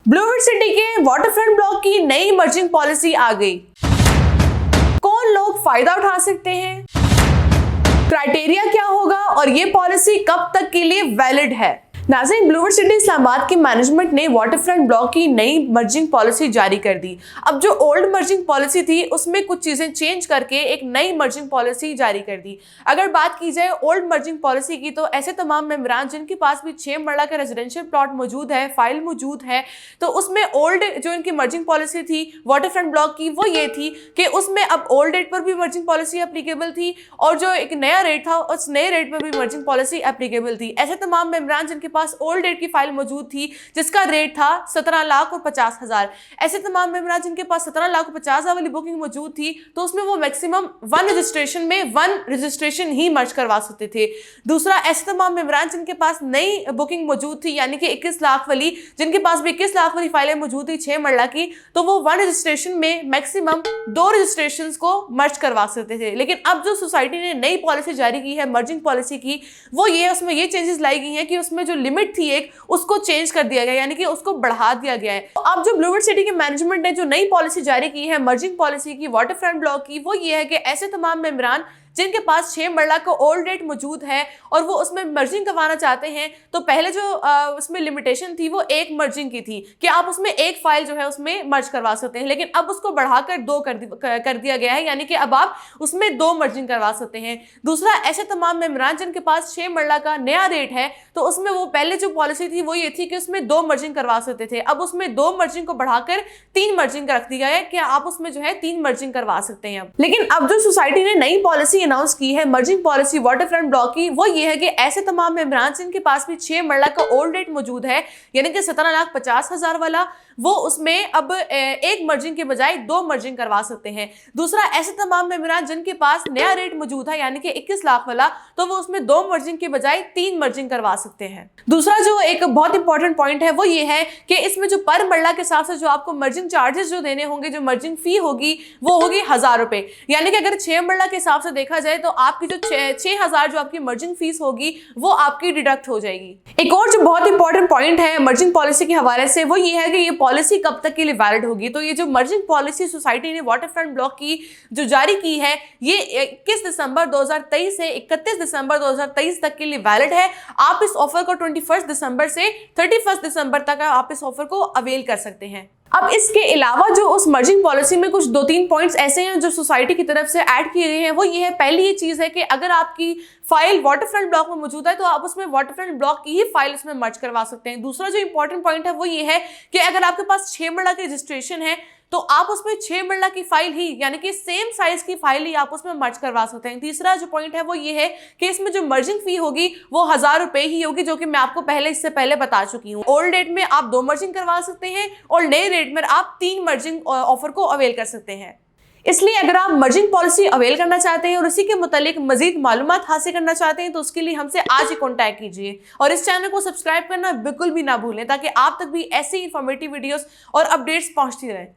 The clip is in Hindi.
ब्लूवर्ड सिटी के वाटरफ्रंट ब्लॉक की नई मर्जिंग पॉलिसी आ गई। कौन लोग फायदा उठा सकते हैं, क्राइटेरिया क्या होगा और ये पॉलिसी कब तक के लिए वैलिड है। नाज़रीन, ब्लूवर्ड सिटी इस्लामाबाद की मैनेजमेंट ने वाटरफ्रंट ब्लॉक की नई मर्जिंग पॉलिसी जारी कर दी। अब जो ओल्ड मर्जिंग पॉलिसी थी उसमें कुछ चीजें चेंज करके एक नई मर्जिंग पॉलिसी जारी कर दी। अगर बात की जाए ओल्ड मर्जिंग पॉलिसी की, तो ऐसे तमाम मेंबरान जिनके पास भी 6 मरला का रेजिडेंशियल प्लॉट मौजूद है, फाइल मौजूद है, तो उसमें ओल्ड जो इनकी मर्जिंग पॉलिसी थी वाटरफ्रंट ब्लॉक की, वो ये थी कि उसमें अब ओल्ड रेट पर भी मर्जिंग पॉलिसी एप्लीकेबल थी और जो एक नया रेट था उस नए रेट पर भी मर्जिंग पॉलिसी एप्लीकेबल थी। ऐसे तमाम मेंबरान जिनके ओल्ड रेट की फाइल मौजूद थी जिसका रेट था 17,50,000, ऐसे तमाम मेंबरान जिनके पास 17,50,000 वाली बुकिंग मौजूद थी, तो उसमें वो मैक्सिमम 1 रजिस्ट्रेशन में 1 रजिस्ट्रेशन ही मर्ज करवा सकते थे। दूसरा, ऐसे तमाम मेंबरान जिनके पास नई बुकिंग मौजूद थी, यानी कि 21 लाख वाली, जिनके पास भी 21 लाख वाली फाइलें मौजूद थी 6 मरला की, तो वो 1 रजिस्ट्रेशन में मैक्सिमम 2 रजिस्ट्रेशन को मर्ज करवा सकते थे। लेकिन अब जो सोसाइटी ने नई पॉलिसी जारी की है मर्जिंग पॉलिसी की, वो ये उसमें ये चेंजेस लाई गई हैं कि उसमें जो लिमिट थी एक, उसको चेंज कर दिया गया, यानी कि उसको बढ़ा दिया गया है। तो अब जो ब्लूवर्ड सिटी की मैनेजमेंट ने जो नई पॉलिसी जारी की है मर्जिंग पॉलिसी की वाटरफ्रंट ब्लॉक की, वो ये है कि ऐसे तमाम मेंबरान जिनके पास 6 मरला का ओल्ड रेट मौजूद है और वो उसमें मर्जिंग करवाना चाहते हैं, तो पहले जो उसमें लिमिटेशन थी वो 1 मर्जिंग की थी कि आप उसमें एक फाइल जो है उसमें मर्ज करवा सकते हैं, लेकिन अब उसको बढ़ाकर 2 कर दिया गया है, यानी कि अब आप उसमें 2 मर्जिंग करवा सकते हैं। दूसरा, ऐसे तमाम मेंबरान जिनके पास 6 मरला का नया रेट है, तो उसमें वो पहले जो पॉलिसी थी वो ये थी कि उसमें 2 मर्जिंग करवा सकते थे, अब उसमें 2 मर्जिंग को बढ़ाकर 3 मर्जिंग रख दिया है कि आप उसमें जो है 3 मर्जिंग करवा सकते हैं। लेकिन अब जो सोसाइटी ने नई पॉलिसी अनाउंस की है मर्जिंग पॉलिसी वाटरफ्रंट ब्लॉक की, वो ये है कि ऐसे तमाम मेंबरान जिनके पास भी 6 मरला का ओल्ड रेट मौजूद है, यानी कि 17,50,000 वाला, वो उसमें अब 1 मर्जिंग के बजाय 2 मर्जिंग करवा सकते हैं। दूसरा, ऐसे तमाम मेंबरान जिनके पास नया रेट मौजूद है, यानी कि 21 लाख वाला, तो वो उसमें 2 मर्जिंग के बजाय 3 मर्जिंग करवा सकते हैं। दूसरा जो एक बहुत इंपॉर्टेंट पॉइंट है वो ये है कि इसमें जो पर मरला के हिसाब से जो आपको मर्जिंग चार्जेस जो देने होंगे, जो मर्जिंग फी होगी, वो होगी 1,000 रुपए, यानी कि अगर 6 मरला के हिसाब से देखा जाए तो आपकी जो 6,000 जो आपकी मर्जिंग फीस होगी वो आपकी डिडक्ट हो जाएगी। एक और जो बहुत इंपॉर्टेंट पॉइंट है मर्जिंग पॉलिसी के हवाले से, वो ये है कि ये पॉलिसी कब तक के लिए वैलिड होगी। तो ये जो मर्जिंग पॉलिसी सोसाइटी ने वाटरफ्रंट ब्लॉक की जो जारी की है, ये 21 दिसंबर 2023 से 31 दिसंबर 2023 तक के लिए वैलिड है। आप इस ऑफर को 21 दिसंबर से 31 दिसंबर तक आप इस ऑफर को अवेल कर सकते हैं। अब इसके अलावा जो उस मर्जिंग पॉलिसी में कुछ 2-3 पॉइंट्स ऐसे हैं जो सोसाइटी की तरफ से ऐड किए गए हैं, वो ये है, पहली ये चीज़ है कि अगर आपकी फाइल वाटरफ्रंट ब्लॉक में मौजूद है तो आप उसमें वाटरफ्रंट ब्लॉक की ही फाइल उसमें मर्ज करवा सकते हैं। दूसरा जो इंपॉर्टेंट पॉइंट है वो ये है कि अगर आपके पास 6 मरला की रजिस्ट्रेशन है तो आप उसमें 6 मरला की फाइल ही, यानी कि सेम साइज की फाइल ही आप उसमें मर्ज करवा सकते हैं। तीसरा जो पॉइंट है वो ये है कि इसमें जो मर्जिंग फी होगी वो 1,000 रुपए ही होगी, जो कि मैं आपको इससे पहले बता चुकी हूँ। ओल्ड रेट में आप 2 मर्जिंग करवा सकते हैं और नए रेट में आप 3 मर्जिंग ऑफर को अवेल कर सकते हैं। इसलिए अगर आप मर्जिंग पॉलिसी अवेल करना चाहते हैं और उसी के मुतालिक मजीद मालूमात हासिल करना चाहते हैं, तो उसके लिए हमसे आज ही कॉन्टैक्ट कीजिए और इस चैनल को सब्सक्राइब करना बिल्कुल भी ना भूलें, ताकि आप तक भी ऐसी इंफॉर्मेटिव वीडियोस और अपडेट्स पहुंचती रहें।